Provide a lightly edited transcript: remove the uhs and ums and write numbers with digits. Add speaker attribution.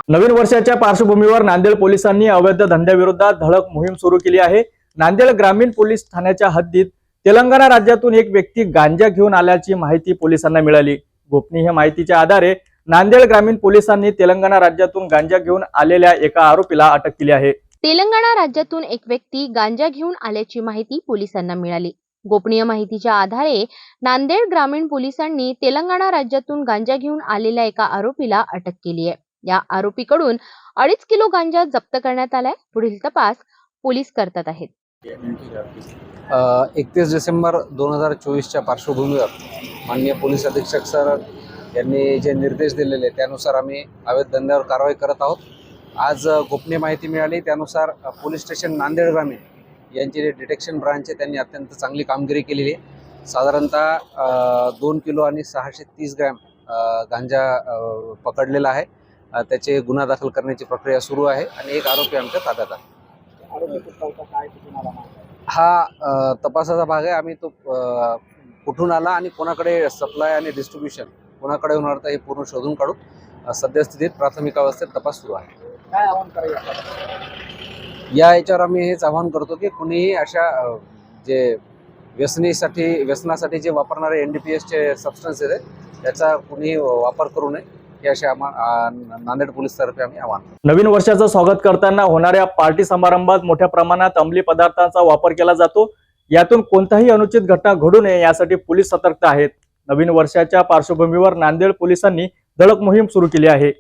Speaker 1: नवीन वर्षाच्या पार्श्वभूमीवर नांदेड पोलिसांनी अवैध धंद्याविरोधात धडक मोहीम सुरू केली आहे। नांदेड ग्रामीण पोलीस ठाण्याच्या हद्दीत तेलंगणा राज्यातून एक व्यक्ती गांजा घेऊन आल्याची माहिती पोलिसांना मिळाली। गोपनीय माहितीच्या आधारे नांदेड ग्रामीण पोलिसांनी तेलंगणा राज्यातून गांजा घेऊन आलेल्या एका आरोपीला अटक केली आहे।
Speaker 2: तेलंगणा राज्यातून एक व्यक्ती गांजा घेऊन आल्याची माहिती पोलिसांना मिळाली। गोपनीय माहितीच्या आधारे नांदेड ग्रामीण पोलिसांनी तेलंगणा राज्यातून गांजा घेऊन आलेल्या एका आरोपीला अटक केली आहे। या आरोपीकडून 2.5 किलो गांजा जप्त करण्यात आलाय। पुढील तपास पोलीस करतात आहेत।
Speaker 3: 31 डिसेंबर 2024च्या पार्श्वभूमीवर माननीय पोलीस अधीक्षक सर यांनी जे निर्देश दिलेले त्यानुसार आम्ही अवैध धंद्यावर कारवाई करत आहोत। आज गोपनीय माहिती मिळाली त्यानुसार पोलीस स्टेशन नांदेड ग्रामीण यांची जे डिटेक्शन ब्रांच आहे त्यांनी अत्यंत चांगली कामगिरी केलेली आहे। साधारणतः 2 किलो आणि 630 ग्रॅम गांजा पकडलेला आहे। त्याचे गुन्हा दाखल करण्याची प्रक्रिया सुरू आहे आणि एक आरोपी आमच्या ताब्यात आहे। हा तपासाचा भाग आहे। आम्ही तो कुठून आला आणि कोणाकडे सप्लाय आणि डिस्ट्रीब्युशन कोणाकडे होणार हे पूर्ण शोधून काढू। सद्यस्थितीत प्राथमिक अवस्थेत तपास सुरू आहे।
Speaker 4: काय आव्हान करायचं
Speaker 3: याच्यावर आम्ही हेच आवाहन करतो की कुणीही अशा जे व्यसनासाठी जे वापरणारे NDPS चे सबस्टन्सेस आहेत त्याचा कुणीही वापर करू नये हे असे नांदेड पोलीस तर्फे आम्ही आवाहन करतो।
Speaker 1: नवीन वर्षाचं स्वागत करताना होणाऱ्या पार्टी समारंभात मोठ्या प्रमाणात अंमली पदार्थांचा वापर केला जातो। यातून कोणताही अनुचित घटना घडू नये यासाठी पोलीस सतर्क आहेत। नवीन वर्षाच्या पार्श्वभूमीवर नांदेड पोलिसांनी धडक मोहीम सुरू केली आहे।